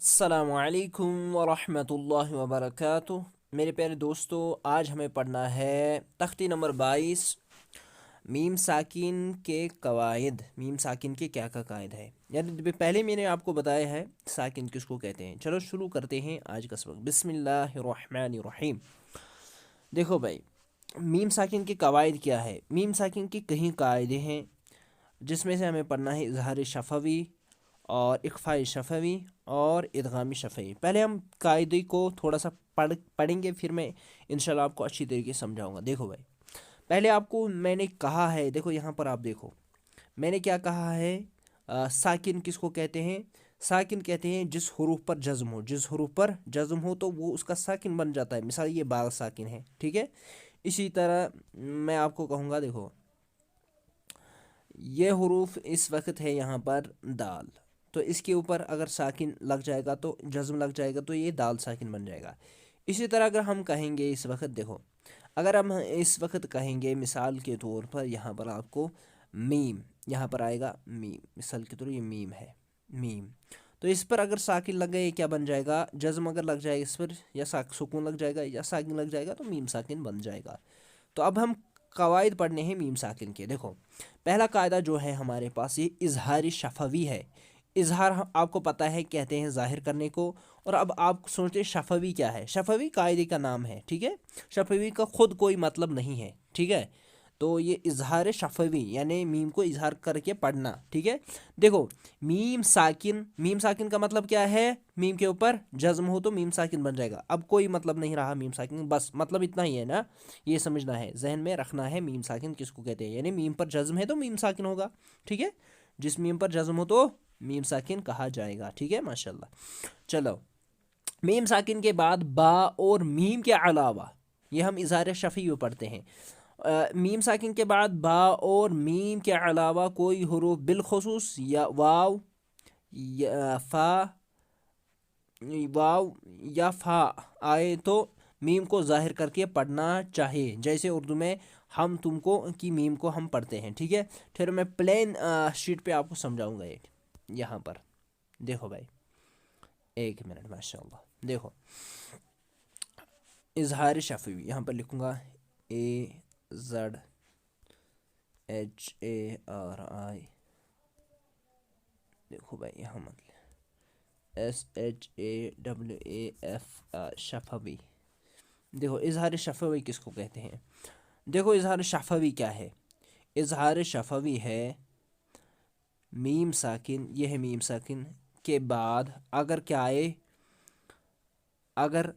السلام علیکم ورحمۃ اللہ وبرکاتہ۔ میرے پیارے دوستو، آج ہمیں پڑھنا ہے تختی نمبر 22 میم ساکن کے قواعد۔ میم ساکن کے کیا قواعد ہے، یعنی پہلے میں نے آپ کو بتایا ہے ساکن کس کو کہتے ہیں۔ چلو شروع کرتے ہیں آج کا سبق۔ بسم اللہ الرحمن الرحیم۔ دیکھو بھائی، میم ساکن کے قواعد کیا ہے۔ میم ساکن کی کئی قاعدے ہیں، جس میں سے ہمیں پڑھنا ہے اظہار شفوی اور اخفاء شفوی اور ادغامی شفوی۔ پہلے ہم قاعدے کو تھوڑا سا پڑھیں گے، پھر میں انشاءاللہ آپ کو اچھی طریقے سے سمجھاؤں گا۔ دیکھو بھائی، پہلے آپ کو میں نے کہا ہے، دیکھو یہاں پر آپ دیکھو میں نے کیا کہا ہے۔ ساکن کس کو کہتے ہیں؟ ساکن کہتے ہیں جس حروف پر جزم ہو، جس حروف پر جزم ہو تو وہ اس کا ساکن بن جاتا ہے۔ مثال یہ با ساکن ہے، ٹھیک ہے۔ اسی طرح میں آپ کو کہوں گا، دیکھو یہ حروف اس وقت ہے یہاں پر دال، تو اس کے اوپر اگر ساکن لگ جائے گا تو جزم لگ جائے گا تو یہ دال ساکن بن جائے گا۔ اسی طرح اگر ہم کہیں گے اس وقت، دیکھو اگر ہم اس وقت کہیں گے مثال کے طور پر، یہاں پر آپ کو میم، یہاں پر آئے گا میم، مثال کے طور یہ میم ہے، میم، تو اس پر اگر ساکن لگ گئے کیا بن جائے گا؟ جزم اگر لگ جائے اس پر، یا سکون لگ جائے گا یا ساکن لگ جائے گا تو میم ساکن بن جائے گا۔ تو اب ہم قواعد پڑھنے ہیں میم ساکن کے۔ دیکھو پہلا قاعدہ جو ہے ہمارے پاس، یہ اظہار شفوی ہے۔ اظہار آپ کو پتہ ہے کہتے ہیں ظاہر کرنے کو، اور اب آپ سوچتے شفوی کیا ہے۔ شفوی قاعدے کا نام ہے، ٹھیک ہے۔ شفوی کا خود کوئی مطلب نہیں ہے، ٹھیک ہے۔ تو یہ اظہار شفوی یعنی میم کو اظہار کر کے پڑھنا، ٹھیک ہے۔ دیکھو میم ساکن، میم ساکن کا مطلب کیا ہے؟ میم کے اوپر جزم ہو تو میم ساکن بن جائے گا۔ اب کوئی مطلب نہیں رہا میم ساکن، بس مطلب اتنا ہی ہے نا، یہ سمجھنا ہے، ذہن میں رکھنا ہے میم ساکن کس کو کہتے ہیں۔ یعنی میم پر جزم ہے تو میم ساکن ہوگا، ٹھیک ہے۔ جس میم پر جزم ہو تو میم ساکن کہا جائے گا، ٹھیک ہے، ماشاءاللہ۔ چلو، میم ساکن کے بعد با اور میم کے علاوہ، یہ ہم اظہار شفوی میں پڑھتے ہیں، میم ساکن کے بعد با اور میم کے علاوہ کوئی حروف بالخصوص یا واو یا فا آئے تو میم کو ظاہر کر کے پڑھنا چاہیے، جیسے اردو میں ہم تم کو کی میم کو ہم پڑھتے ہیں، ٹھیک ہے۔ پھر میں پلین شیٹ پہ آپ کو سمجھاؤں گا۔ یہاں پر دیکھو بھائی، ایک منٹ، ماشاء اللہ، دیکھو اظہار شفوی، یہاں پر لکھوں گا AZHARI، دیکھو بھائی یہاں مطلب SHAWAF، شفوی۔ دیکھو اظہار شفوی کس کو کہتے ہیں؟ دیکھو اظہار شفوی کیا ہے؟ اظہار شفوی ہے میم ساکن، یہ ہے میم ساکن کے بعد اگر کیا آئے، اگر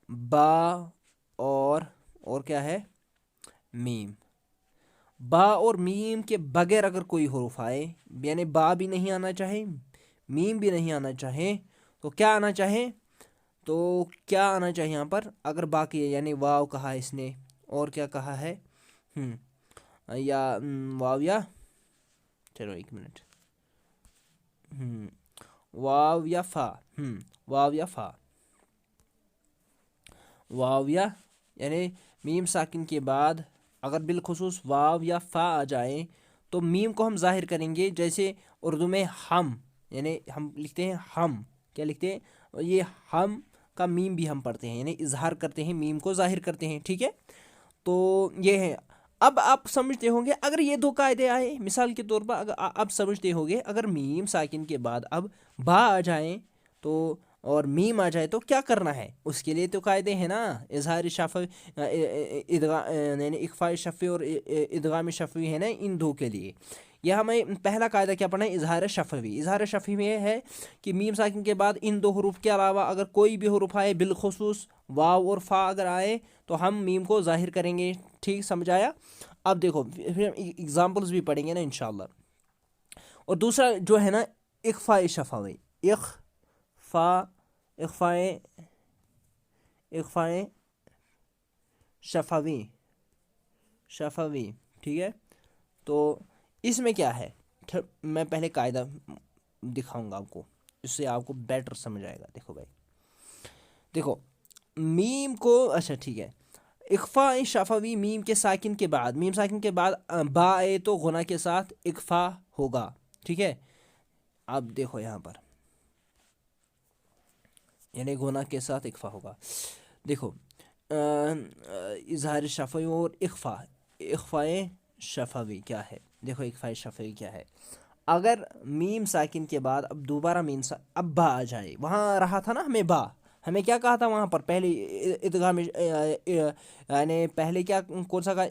با اور کیا ہے، میم، با اور میم کے بغیر اگر کوئی حروف آئے، یعنی با بھی نہیں آنا چاہے میم بھی نہیں آنا چاہے، تو کیا آنا چاہے؟ تو کیا آنا چاہیے یہاں پر؟ اگر باقی یعنی واو کہا اس نے، اور کیا کہا ہے، یا واو یا، چلو ایک منٹ، واو یا فا، واو یا فا، واو یا، یعنی میم ساکن کے بعد اگر بالخصوص واو یا فا آ جائیں تو میم کو ہم ظاہر کریں گے، جیسے اردو میں ہم، یعنی ہم لکھتے ہیں ہم، کیا لکھتے ہیں؟ یہ ہم کا میم بھی ہم پڑھتے ہیں، یعنی اظہار کرتے ہیں، میم کو ظاہر کرتے ہیں، ٹھیک ہے۔ تو یہ ہے۔ اب آپ سمجھتے ہوں گے اگر یہ دو قاعدے آئے، مثال کے طور پر اگر آپ سمجھتے ہوں گے اگر میم ساکن کے بعد اب با آ جائیں تو، اور میم آ جائے تو کیا کرنا ہے؟ اس کے لیے تو قاعدے ہیں نا، اظہار شفوی، یعنی اخفاء شفوی اور ادغام شفوی ہے نا، ان دو کے لیے یہ ہمیں پہلا قاعدہ کیا پڑھنا ہے؟ اظہار شفوی۔ اظہار شفوی میں یہ ہے کہ میم ساکن کے بعد ان دو حروف کے علاوہ اگر کوئی بھی حروف آئے، بالخصوص واو اور فا اگر آئے تو ہم میم کو ظاہر کریں گے، ٹھیک سمجھایا؟ اب دیکھو پھر ہم ایگزامپلز بھی پڑھیں گے نا انشاءاللہ۔ اور دوسرا جو ہے نا اخفاء شفوی، اخفاء شفوی، ٹھیک ہے۔ تو اس میں کیا ہے، میں پہلے قاعدہ دکھاؤں گا آپ کو، اس سے آپ کو بیٹر سمجھ آئے گا۔ دیکھو بھائی، دیکھو میم کو، اچھا ٹھیک ہے، اخفاء شفوی میم کے ساکن کے بعد، میم ساکن کے بعد با آئے تو غنہ کے ساتھ اخفاء ہوگا، ٹھیک ہے۔ اب دیکھو یہاں پر यानी गुना के साथ इख्फा होगा। देखो इजहार शफवी और इख्फाए शफवी क्या है। देखो इख्फाए शफवी क्या है। अगर मीम साकिन के बाद अब दोबारा अब बा आ जाए, वहाँ रहा था ना हमें बा, हमें क्या कहा था वहाँ पर पहले इदगाम यानी पहले क्या कौन सा कहा,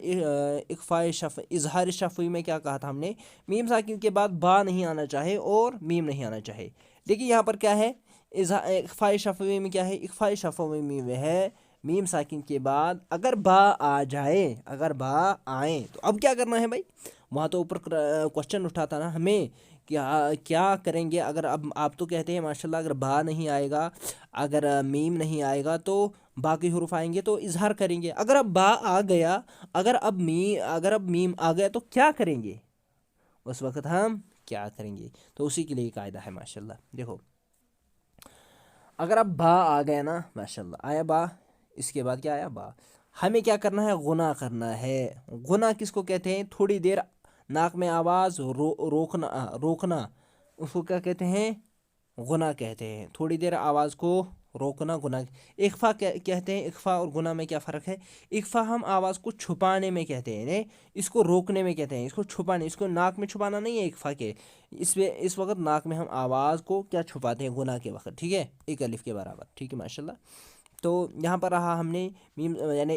इख्फाए शफ इजहार शफवी में क्या कहा था हमने, मीम साकिन के बाद बा नहीं आना चाहे और मीम नहीं आना चाहे। लेकिन यहाँ पर क्या है, इख्फाए शफवी में क्या है, इख्फाए शफवी में है मीम साकिन के बाद अगर बा आ जाए, अगर बा आए तो अब क्या करना है भाई। वहाँ तो ऊपर क्वेश्चन उठा था ना हमें, क्या क्या करेंगे अगर, अब आप तो कहते हैं माशाल्लाह अगर बा नहीं आएगा, अगर मीम नहीं आएगा तो बाकी हुरूफ आएंगे तो इजहार करेंगे। अगर अब बा आ गया, अगर अब मीम आ गया तो क्या करेंगे, उस वक्त हम क्या करेंगे। तो उसी के लिए कायदा है माशाल्लाह। देखो अगर अब बा आ गया ना, माशाल्लाह आया बा, इसके बाद क्या आया बा, हमें क्या करना है, गुना करना है। गुना किसको कहते हैं, थोड़ी देर नाक में आवाज़ रोकना उसको क्या कहते हैं, गुना कहते हैं। थोड़ी देर आवाज़ को रोकना गुना। इख्फा कहते हैं। इख्फा और गुना में क्या फ़र्क है। इख्फा हम आवाज़ को छुपाने में कहते हैं, ने इसको रोकने में कहते हैं, इसको छुपाने, इसको नाक में छुपाना नहीं है इख्फा के। इस वक्त नाक में हम आवाज़ को क्या छुपाते हैं, गुना के वक्त, ठीक है, एक अलिफ के बराबर, ठीक है माशाल्लाह। तो यहाँ पर रहा हमने मीम यानी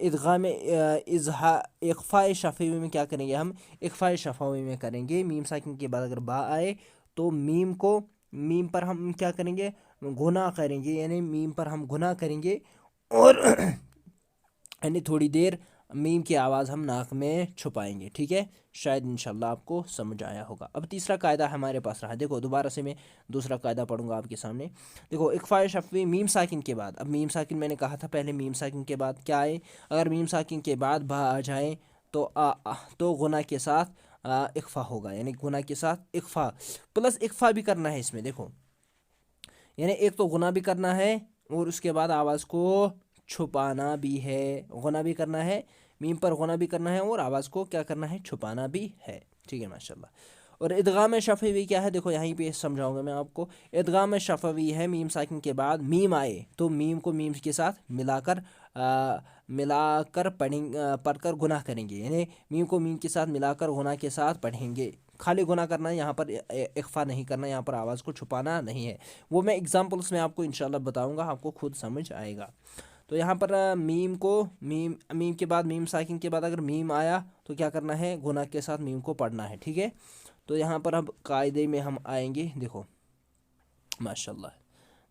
इदगाम इजहा इख्फा शफवी में क्या करेंगे हम, इख्फा शफवी में करेंगे। मीम साकिन के बाद अगर बा आए तो मीम पर हम क्या करेंगे, गुना करेंगे, यानी मीम पर हम गुना करेंगे और यानी थोड़ी देर मीम की आवाज़ हम नाक में छुपाएंगे, ठीक है। शायद इंशाल्लाह आपको समझ आया होगा। अब तीसरा कायदा हमारे पास रहा, देखो दोबारा से मैं दूसरा कायदा पढ़ूंगा आपके सामने। देखो इख्फा शफवी मीम साकिन के बाद, अब मीम साकिन मैंने कहा था पहले, मीम साकिन के बाद क्या आए, अगर मीम साकिन के बाद बा आ जाए तो गुना के साथ इख्फा होगा, यानी गुना के साथ इख्फा प्लस इख्फा भी करना है इसमें। देखो यानी एक तो गुना भी करना है और उसके बाद आवाज़ को छुपाना भी है, गुना भी करना है, मीम पर गुना भी करना है और आवाज़ को क्या करना है, छुपाना भी है, ठीक है माशाल्लाह। और इदगाम शफवी क्या है, देखो यहीं पे समझाऊंगा मैं आपको। इदगाम शफवी है मीम साकिन के बाद मीम आए तो मीम को मीम के साथ मिलाकर पढ़कर गुनाह करेंगे, यानी मीम को मीम के साथ मिलाकर गुनाह के साथ पढ़ेंगे। खाली गुनाह करना है, यहाँ पर इख्फा नहीं करना, यहाँ पर आवाज़ को छुपाना नहीं है। वो मैं एग्जांपल्स में आपको इंशाल्लाह बताऊंगा, आपको खुद समझ आएगा। तो यहाँ पर मीम के बाद, मीम साकिन के बाद अगर मीम आया तो क्या करना है, गुनाह के साथ मीम को पढ़ना है, ठीक है। तो यहाँ पर अब कायदे में हम आएंगे। देखो माशाल्लाह,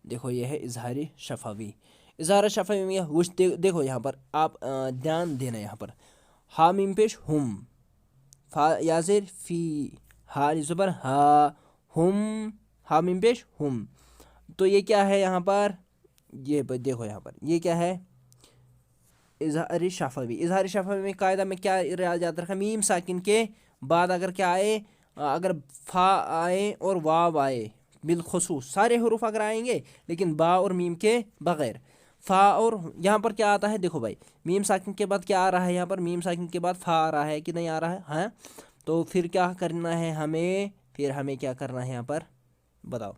देखो ये है इजहारी शफवी। इजहार शफवी में देखो यहाँ पर आप ध्यान देना, यहाँ पर हा मीम पेश हुम, फा याजिर फी, हा ज़बर हा, हुम, हा मीम पेश हुम। तो ये क्या है यहाँ पर, ये देखो यहाँ पर ये क्या है, इजहारी शफवी। इजहारी शफवी में कायदा में क्या याद रखा, मीम साकिन के बाद अगर क्या आए, अगर फा आए और वाव आए बिलखुसूस, सारे हरूफ अगर आएंगे लेकिन बा और मीम के बगैर, फा और यहाँ पर क्या आता है, देखो भाई मीम साकिन के बाद क्या आ रहा है, यहाँ पर मीम साकिन के बाद फा आ रहा है कि नहीं आ रहा है, हाँ। तो फिर क्या करना है हमें, फिर हमें क्या करना है यहाँ पर बताओ,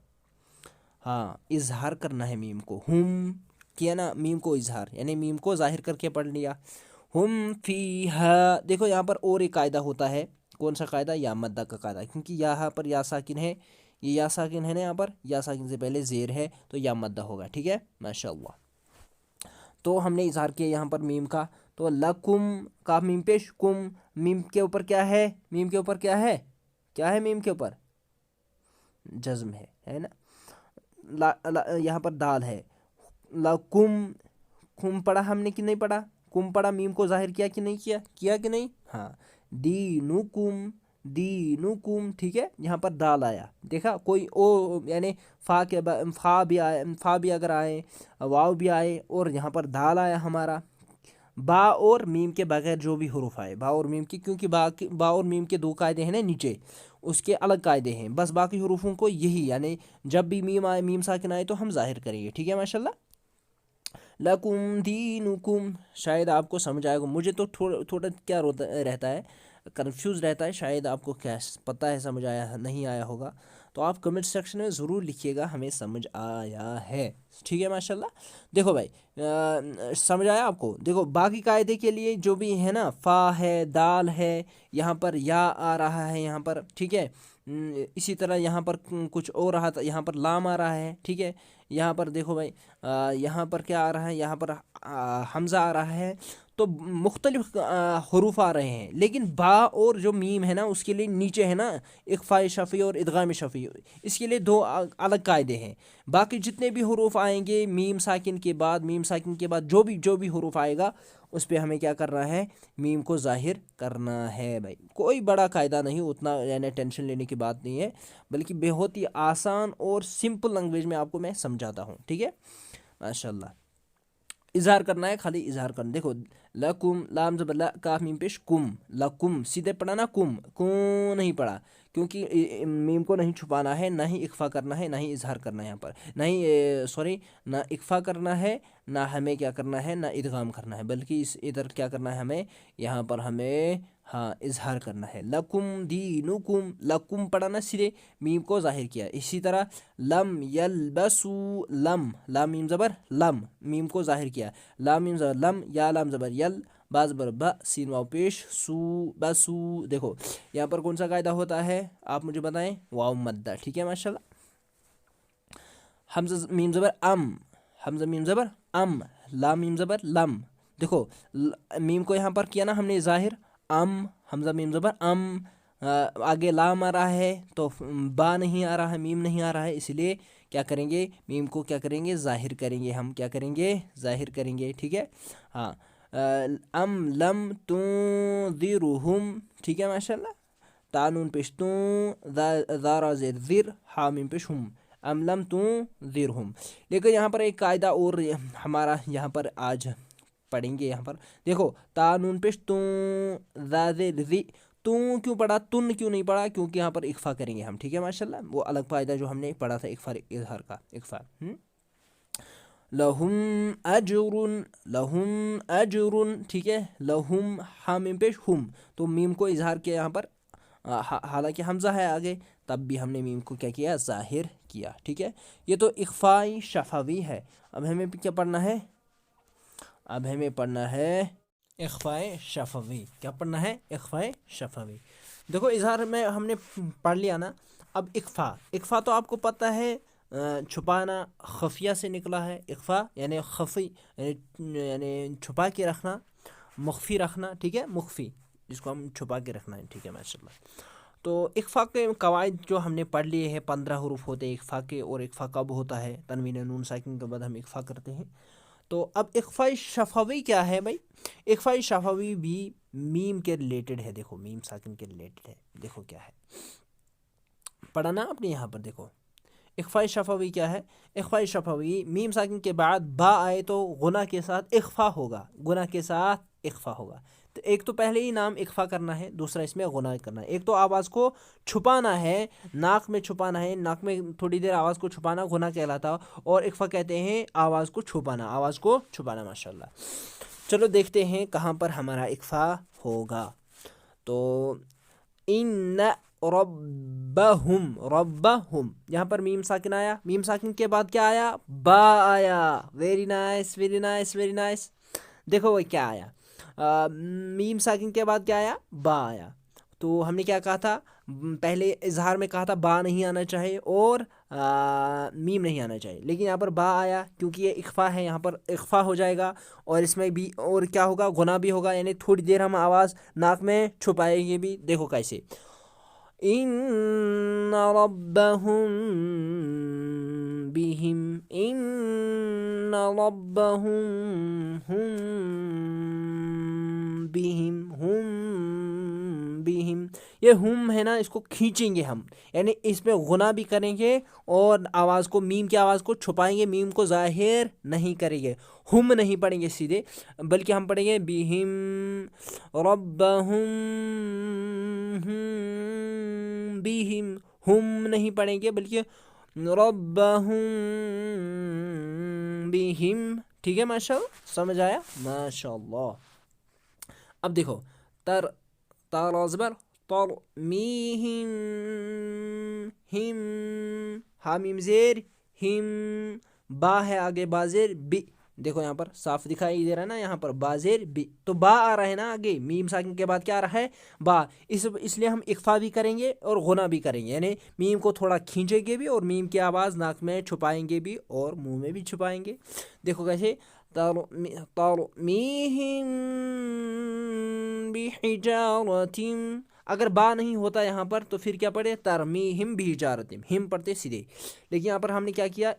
हाँ इजहार करना है मीम को। हुम किया ना, मीम को इजहार यानी मीम को जाहिर करके पढ़ लिया। हुम फी हा, देखो यहाँ पर और एक कायदा होता है, कौन सा कायदा, या मद्दा का कायदा, क्योंकि यहाँ पर या साकिन है, ये या साकिन है ना, यहाँ पर या साकिन से पहले जेर है तो या मद्दा होगा, ठीक है माशाअल्लाह। तो हमने इजहार किया यहाँ पर मीम का, तो लकुम का मीम पेश कुम, मीम के ऊपर क्या है, मीम के ऊपर क्या है, क्या है मीम के ऊपर जज्म है ना। यहाँ पर दाल है, लकुम, कुम पढ़ा हमने कि नहीं पढ़ा, कुम पढ़ा, मीम को जाहिर किया कि नहीं किया, किया कि नहीं, हाँ। दीनुकुम, दीनुकुम, ठीक है। यहाँ पर दाल आया, देखा कोई ओ यानी फा भी आए, फा भी अगर आए, वाव भी आए और यहाँ पर दाल आया हमारा। बा और मीम के बगैर जो भी हुरूफ आए, बा और मीम की, क्योंकि बा और मीम के दो कायदे हैं ना नीचे, उसके अलग कायदे हैं, बस बाकी हुरूफों को यही, यानी जब भी मीम आए, मीम साकिन आए तो हम जाहिर करेंगे, ठीक है माशाल्लाह। लकुम दीनुकुम, शायद आपको समझ आएगा, मुझे तो थोड़ा थोड़ा क्या रहता है, कंफ्यूज रहता है, शायद आपको क्या पता है, समझ आया नहीं आया होगा। तो आप कमेंट सेक्शन में ज़रूर लिखिएगा हमें समझ आया है, ठीक है माशाल्लाह। देखो भाई समझ आया आपको। देखो बाकी कायदे के लिए जो भी है ना, फ़ा है, दाल है, यहाँ पर या आ रहा है यहाँ पर, ठीक है। इसी तरह यहाँ पर कुछ और रहा था, यहाँ पर लाम आ रहा है, ठीक है। यहाँ पर देखो भाई यहाँ पर क्या आ रहा है, यहाँ पर हमज़ा आ रहा है। तो मुख्तलिफ हरूफ आ रहे हैं, लेकिन बा और जो मीम है ना उसके लिए नीचे है ना इख्फा शफ़ी और इदगाम शफ़ी, इसके लिए दो अलग कायदे हैं। बाकी जितने भी हरूफ आएंगे मीम साकिन के बाद, मीम साकिन के बाद जो भी हरूफ आएगा उस पर हमें क्या करना है, मीम को ज़ाहिर करना है भाई। कोई बड़ा कायदा नहीं, उतना यानी टेंशन लेने की बात नहीं है, बल्कि बहुत ही आसान और सिंपल लैंग्वेज में आपको मैं समझाता हूँ, ठीक है माशाल्लाह। इजहार करना है, खाली इजहार करना। देखो लकुम, लाम ज़बर ला, काफ मीम पेश कुम, लकुम सीधे पढ़ा ना, कुम को नहीं पढ़ा, क्योंकि मीम को नहीं छुपाना है, ना ही इख्फा करना है, ना ही इजहार करना है। यहाँ पर नहीं सॉरी, ना इख्फा करना है, ना हमें क्या करना है, ना इदगाम करना है, बल्कि इस इधर क्या करना है हमें, यहाँ पर हमें हाँ इजहार करना है। लकुम दीनुकुम, लकुम पढ़ा ना सीधे, मीम को जाहिर किया। इसी तरह लम यलबसू, लम लाम मीम ज़बर लम, मीम को जाहिर किया। लाम मीम ज़बर लम, या लाम ज़बर यल, बाज बर ब, सीन वाव पेश सू, बसू। देखो यहाँ पर कौन सा कायदा होता है आप मुझे बताएं, वाव मद्दा, ठीक है माशाल्लाह। हमज़ा मीम ज़बर अम, हमज़ा मीम ज़बर अम, लाम मीम ज़बर लम। देखो मीम को यहाँ पर किया ना हमने ज़ाहिर, अम, हमज़ा मीम ज़बर अम, आगे लाम आ रहा है तो बा नहीं आ रहा है, मीम नहीं आ रहा है, इसलिए क्या करेंगे, मीम को क्या करेंगे, ज़ाहिर करेंगे। हम क्या करेंगे, ज़ाहिर करेंगे, ठीक है। हाँ अम लम तुंज़िरुहुम, ठीक है माशाल्लाह। तानून पेश तू, ज़ारा ज़ेर ज़िर, हा मीम पेश हुम, अम लम तुंज़िरुहुम। लेकिन यहाँ पर एक कायदा और हमारा यहाँ पर आज पढ़ेंगे। यहाँ पर देखो तानून पेश तू, ज़ाज़ेर ज़ी, तू क्यों पढ़ा, तुन क्यों नहीं पढ़ा, क्योंकि यहाँ पर इख्फा करेंगे हम, ठीक है माशाल्लाह। वो अलग कायदा जो हमने पढ़ा था इख्फा इजहार का, इख्फा। लहुम अजरुन, लहुम अजरुन, ठीक है। लहुम हा मीम पेश हुम, तो मीम को इजहार किया यहाँ पर, हालांकि हमजा है आगे, तब भी हमने मीम को क्या किया, ज़ाहिर किया, ठीक है। ये तो इख्फाई शफवी है। अब हमें क्या पढ़ना है, अब हमें पढ़ना है इख्फाए शफवी। क्या पढ़ना है, इख्फाए शफवी। देखो इजहार में हमने पढ़ लिया ना। अब इख्फा, इख्फा तो आपको पता है छुपाना, खफिया से निकला है इख्फा, यानी खफी यानी छुपा के रखना, मुख्फी रखना, ठीक है, मुख्फी जिसको हम छुपा के रखना है, ठीक है माशाल्लाह। तो इख्फा के कवायद जो हमने पढ़ लिए हैं, 15 हरूफ होते हैं इख्फा के, और इख्फा कब होता है, तनवीन नून साकिन के बाद हम इख्फा करते हैं। तो अब इख्फाई शफवी क्या है भाई, इख्फाई शफवी भी मीम के रिलेटेड है। देखो मीम साकिन के रिलेटेड है, देखो क्या है, पढ़ा ना आपने यहाँ पर। देखो इख्फाई शफवी क्या है, इख्फाई शफवी मीम साकिन के बाद बा आए तो गुना के साथ इख्फा होगा, गुना के साथ इख्फा होगा। तो एक तो पहले ही नाम इख्फा करना है, दूसरा इसमें गुना करना है। एक तो आवाज़ को छुपाना है, नाक में छुपाना है, नाक में थोड़ी देर आवाज़ को छुपाना गुना कहलाता, और इख्फा कहते हैं आवाज़ को छुपाना, आवाज़ को छुपाना माशाल्लाह। चलो देखते हैं कहाँ पर हमारा इख्फा होगा। तो इन रब्बहुम, रब्बहुम, यहाँ पर मीम साकिन आया, मीम साकिन के बाद क्या आया, बा आया। Very nice, very nice, very nice. देखो वो क्या आया, मीम साकिन के बाद क्या आया, बा आया। तो हमने क्या कहा था, पहले इजहार में कहा था बा नहीं आना चाहिए और मीम नहीं आना चाहिए, लेकिन यहाँ पर बा आया क्योंकि ये इख्फा है, यहाँ पर इख्फा हो जाएगा। और इसमें भी और क्या होगा, गुना भी होगा, यानी थोड़ी देर हम आवाज़ नाक में छुपाएंगे भी। देखो कैसे, इन रब्बहुम बिहिम, इन रब्बहुम हुम बिहिम, हुम बिहिम। ये हुम है ना, इसको खींचेंगे हम, यानी इसमें गुना भी करेंगे और आवाज़ को, मीम की आवाज़ को छुपाएंगे, मीम को ज़ाहिर नहीं करेंगे। हुम नहीं पढ़ेंगे सीधे, बल्कि हम पढ़ेंगे बिहिम रब्बहुम बिहिम, हुम नहीं पढ़ेंगे बल्कि रब्बहुम बिहिम, ठीक है माशाल्लाह। समझ आया माशाल्लाह। अब देखो तर, ताराज़बर तरमीहिम हिम, हामिम जेर हिम, बा है आगे बाजेर बी, देखो यहाँ पर साफ दिखाई दे रहा है ना, यहाँ पर बाजेर बी, तो बा आ रहा है ना आगे, मीम साकिन के बाद क्या आ रहा है बा, इसलिए हम इख्फा भी करेंगे और गुना भी करेंगे, यानी मीम को थोड़ा खींचेंगे भी और मीम की आवाज़ नाक में छुपाएंगे भी और मुंह में भी छुपाएंगे। देखो कैसे, तरमीहिम बिहिजारतिम, अगर बा नहीं होता यहाँ पर तो फिर क्या पढ़े, तरमीहिम बिहिजारतिम, हिम पढ़ते सीधे, लेकिन यहाँ पर हमने क्या किया,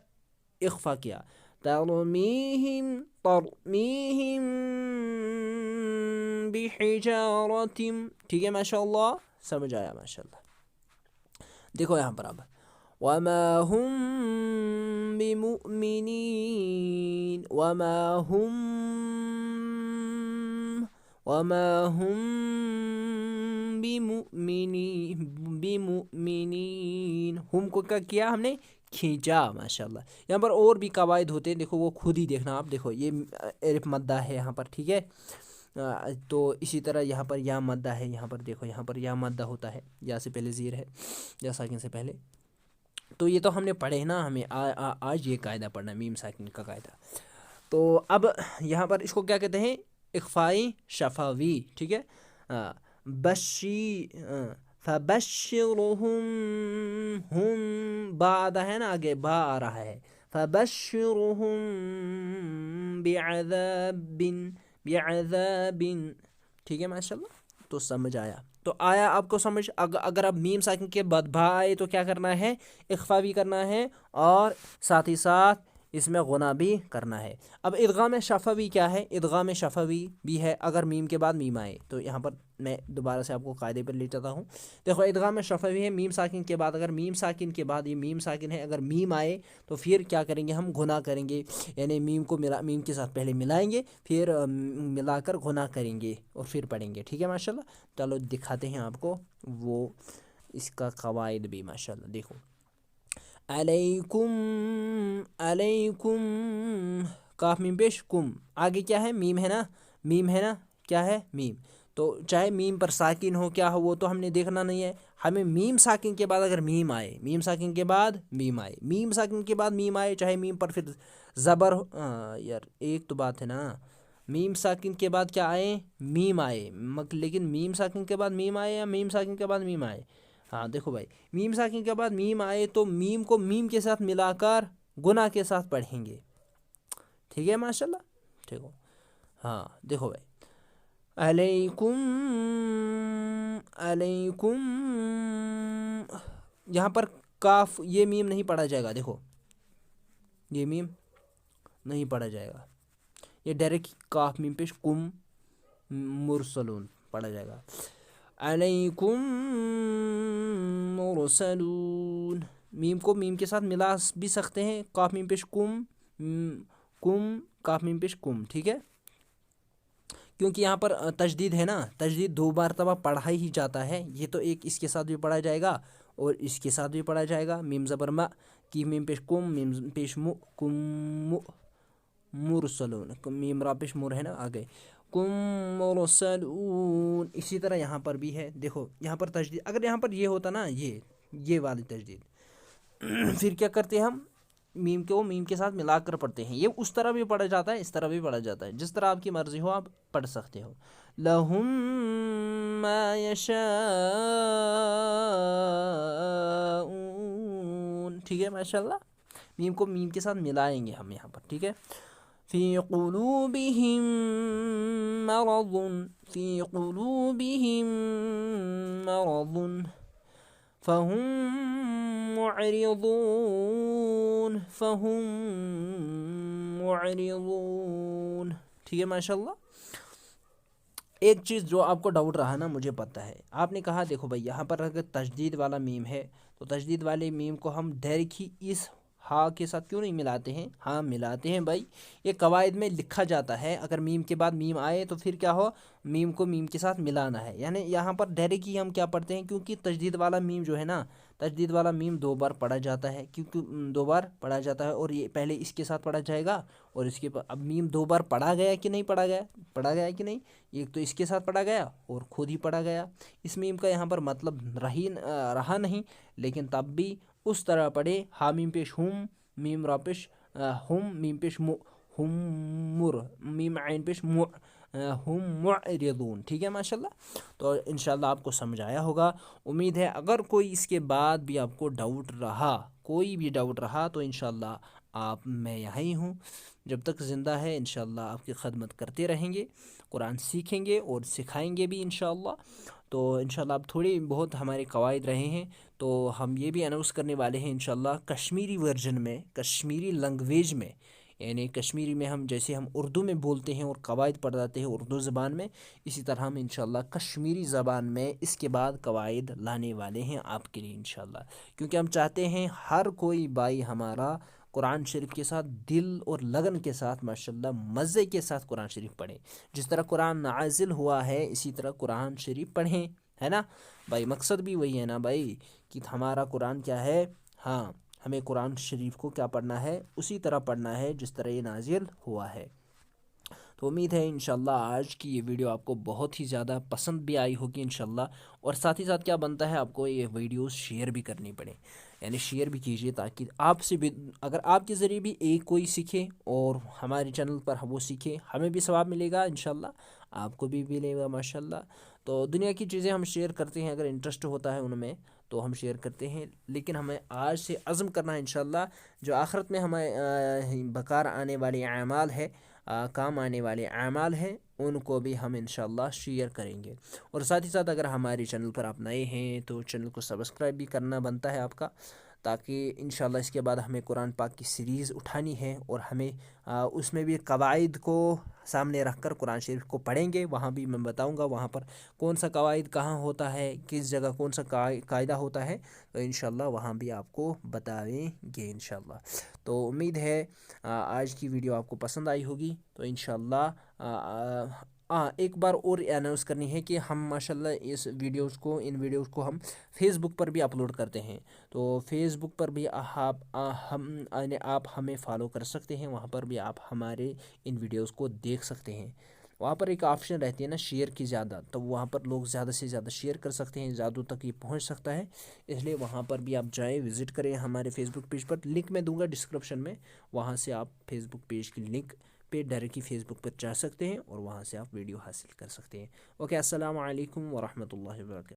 इख्फा किया, तरमीहिम तरमीहिम बिहिजारतिम। ठीक है, माशाअल्लाह, समझ आया माशाअल्लाह। देखो यहाँ पर अब वमा हुम बिमुमिनीन, वमा हुम बिमुमिनीन, हुम को क्या किया हमने, खींचा, माशाल्लाह। यहाँ पर और भी कवायद होते हैं, देखो वो खुद ही देखना आप, देखो ये एलिफ मद्दा है यहाँ पर, ठीक है, तो इसी तरह यहाँ पर या मद्दा है, यहाँ पर देखो यहाँ पर या मद्दा होता है, या से पहले ज़ीर है, या साकिन से पहले, तो ये तो हमने पढ़े ना, हमें आज ये कायदा पढ़ना है, मीम साकिन का कायदा। तो अब यहाँ पर इसको क्या कहते हैं, इख्फाई शफावी, ठीक है, बशी फबश्शिरुहुम, हुम बा आदा है ना आगे, बा आ रहा है, फबश्शिरुहुम बिअज़ाबिन बिअज़ाबिन, ठीक है माशाल्लाह। तो समझ आया, तो आया आपको समझ। अगर अब मीम साकिन के बाद भा आए तो क्या करना है, इख्फा भी करना है और साथ ही साथ इसमें गुना भी करना है। अब इदगाम शफवी क्या है, इदगाम शफवी भी है अगर मीम के बाद मीम आए, तो यहाँ पर मैं दोबारा से आपको कायदे पर ले जाता हूँ। देखो इदगाम शफवी है मीम साकिन के बाद, अगर मीम साकिन के बाद, ये मीम साकिन है, अगर मीम आए तो फिर क्या करेंगे, हम गुना करेंगे, यानी मीम को मीम के साथ पहले मिलाएंगे, फिर मिलाकर गुना करेंगे और फिर पढ़ेंगे। ठीक है माशाल्लाह। चलो दिखाते हैं आपको वो इसका कवायद भी माशाल्लाह। देखो अलैकुम, अलैकुम, काफ मीम पेश कुम, आगे क्या है, मीम है ना, मीम है ना, क्या है, मीम, तो चाहे मीम पर साकिन हो क्या हो वो तो हमने देखना नहीं है, हमें मीम साकिन के बाद अगर मीम आए, मीम साकिन के बाद मीम आए, मीम साकिन के बाद मीम आए, चाहे मीम पर फिर ज़बर हो, यार एक तो बात है ना, मीम साकिन के बाद क्या आए, मीम आए, लेकिन मीम साकिन के बाद मीम आए या मीम साकिन के बाद मीम आए, हाँ देखो भाई, मीम साकिन के बाद मीम आए तो मीम को मीम के साथ मिलाकर गुना के साथ पढ़ेंगे। ठीक है माशाल्लाह, ठीक हो, हाँ देखो भाई, अलैकुम, अलैकुम, यहाँ पर काफ ये मीम नहीं पढ़ा जाएगा, देखो ये मीम नहीं पढ़ा जाएगा, ये डायरेक्ट काफ मीम पेश कुम मुरसलून पढ़ा जाएगा, अलैकुम मुरसलून, मीम को मीम के साथ मिला भी सकते हैं, काफ मीम पेश कुम, कुम काफ मीम पेश कुम, ठीक है, क्योंकि यहाँ पर तजदीद है ना, तजदीद दो बार तब पढ़ा ही जाता है, ये तो एक इसके साथ भी पढ़ा जाएगा और इसके साथ भी पढ़ा जाएगा, मीम ज़बर मा की मीम पेश कुम, मीम पेश मु, कुम मुरसलून, मीम रा पेश मुर है ना आगे, कुम मुरसलून, इसी तरह यहाँ पर भी है। देखो यहाँ पर तजदीद, अगर यहाँ पर ये होता ना, ये वाली तजदीद फिर क्या करते हैं हम, मीम को मीम के साथ मिलाकर पढ़ते हैं, ये उस तरह भी पढ़ा जाता है, इस तरह भी पढ़ा जाता है, जिस तरह आपकी मर्जी हो आप पढ़ सकते हो। लहुम मा यशाऊन, ठीक है माशाल्लाह, मीम को मीम के साथ मिलाएंगे हम यहाँ पर, ठीक है। फी क़ुलूबिहिम मरज़ुन, फी क़ुलूबिहिम मरज़ुन फ़हुम मुअरिज़ून, फ़हुम मुअरिज़ून, ठीक है माशाल्लाह। एक चीज़ जो आपको डाउट रहा ना, मुझे पता है, आपने कहा देखो भाई यहाँ पर अगर तजदीद वाला मीम है तो तजदीद वाले मीम को हम डायरेक्ट ही इस ہا کے ساتھ کیوں نہیں ملاتے ہیں؟ ہاں ملاتے ہیں بھائی، یہ قواعد میں لکھا جاتا ہے، اگر میم کے بعد میم آئے تو پھر کیا ہو، میم کو میم کے ساتھ ملانا ہے، یعنی یہاں پر ڈائریکٹ ہی ہم کیا پڑھتے ہیں، کیونکہ تجدید والا میم جو ہے نا، تجدید والا میم دو بار پڑھا جاتا ہے، کیونکہ دو بار پڑھا جاتا ہے، اور یہ پہلے اس کے ساتھ پڑھا جائے گا اور اس کے اب میم دو بار پڑھا گیا کہ نہیں پڑھا گیا، پڑھا گیا کہ نہیں، ایک تو اس کے ساتھ پڑھا گیا اور خود ہی پڑھا گیا، اس میم کا یہاں پر مطلب رہا نہیں، لیکن تب بھی اس طرح پڑھے، ہا میم پیش ہم، میم را پیش ہم، میم پیش ہم مر، میم عین پیش ہم معرضون، ٹھیک ہے ماشاء اللہ۔ تو انشاءاللہ آپ کو سمجھ آیا ہوگا، امید ہے اگر کوئی اس کے بعد بھی آپ کو ڈاؤٹ رہا، کوئی بھی ڈاؤٹ رہا تو انشاءاللہ آپ میں یہاں ہی ہوں، جب تک زندہ ہے انشاءاللہ آپ کی خدمت کرتے رہیں گے، قرآن سیکھیں گے اور سکھائیں گے بھی انشاءاللہ۔ تو انشاءاللہ اب تھوڑی بہت ہمارے قواعد رہے ہیں، تو ہم یہ بھی اناؤنس کرنے والے ہیں انشاءاللہ کشمیری ورژن میں، کشمیری لنگویج میں، یعنی کشمیری میں ہم جیسے ہم اردو میں بولتے ہیں اور قواعد پڑھاتے ہیں اردو زبان میں، اسی طرح ہم انشاءاللہ کشمیری زبان میں اس کے بعد قواعد لانے والے ہیں آپ کے لیے انشاءاللہ، کیونکہ ہم چاہتے ہیں ہر کوئی بھائی ہمارا قرآن شریف کے ساتھ دل اور لگن کے ساتھ ماشاءاللہ مزے کے ساتھ قرآن شریف پڑھیں، جس طرح قرآن نازل ہوا ہے اسی طرح قرآن شریف پڑھیں، ہے نا بھائی، مقصد بھی وہی ہے نا بھائی، کہ ہمارا قرآن کیا ہے، ہاں ہمیں قرآن شریف کو کیا پڑھنا ہے، اسی طرح پڑھنا ہے جس طرح یہ نازل ہوا ہے۔ تو امید ہے انشاءاللہ آج کی یہ ویڈیو آپ کو بہت ہی زیادہ پسند بھی آئی ہوگی انشاءاللہ، اور ساتھ ہی ساتھ کیا بنتا ہے، آپ کو یہ ویڈیوز شیئر بھی کرنی پڑے، یعنی شیئر بھی کیجیے تاکہ آپ سے بھی، اگر آپ کے ذریعے بھی ایک کوئی سیکھے اور ہمارے چینل پر وہ سیکھے، ہمیں بھی ثواب ملے گا انشاءاللہ، آپ کو بھی ملے گا ماشاءاللہ۔ تو دنیا کی چیزیں ہم شیئر کرتے ہیں، اگر انٹرسٹ ہوتا ہے ان میں تو ہم شیئر کرتے ہیں، لیکن ہمیں آج سے عزم کرنا ہے انشاءاللہ، جو آخرت میں ہمیں بکار آنے والی اعمال ہے، کام آنے والے اعمال ہیں، ان کو بھی ہم انشاءاللہ شیئر کریں گے، اور ساتھ ہی ساتھ اگر ہمارے چینل پر آپ نئے ہیں تو چینل کو سبسکرائب بھی کرنا بنتا ہے آپ کا، تاکہ انشاءاللہ اس کے بعد ہمیں قرآن پاک کی سیریز اٹھانی ہے، اور ہمیں اس میں بھی قواعد کو سامنے رکھ کر قرآن شریف کو پڑھیں گے، وہاں بھی میں بتاؤں گا وہاں پر کون سا قواعد کہاں ہوتا ہے، کس جگہ کون سا قاعدہ ہوتا ہے، تو انشاءاللہ وہاں بھی آپ کو بتائیں گے انشاءاللہ۔ تو امید ہے آج کی ویڈیو آپ کو پسند آئی ہوگی، تو انشاءاللہ ایک بار اور اناؤنس کرنی ہے کہ ہم ماشاءاللہ اس ویڈیوز کو، ان ویڈیوز کو ہم فیس بک پر بھی اپلوڈ کرتے ہیں، تو فیس بک پر بھی آپ ہمیں فالو کر سکتے ہیں، وہاں پر بھی آپ ہمارے ان ویڈیوز کو دیکھ سکتے ہیں، وہاں پر ایک آپشن رہتی ہے نا شیئر کی زیادہ، تو وہاں پر لوگ زیادہ سے زیادہ شیئر کر سکتے ہیں، زیادہ تک یہ پہنچ سکتا ہے، اس لیے وہاں پر بھی آپ جائیں، وزٹ کریں ہمارے فیس بک پیج پر، لنک میں دوں گا ڈسکرپشن میں، وہاں سے آپ فیس بک پیج کی لنک پہ ڈائریکٹلی فیس بک پر جا سکتے ہیں اور وہاں سے آپ ویڈیو حاصل کر سکتے ہیں۔ اوکے، السلام علیکم ورحمۃ اللہ وبرکاتہ۔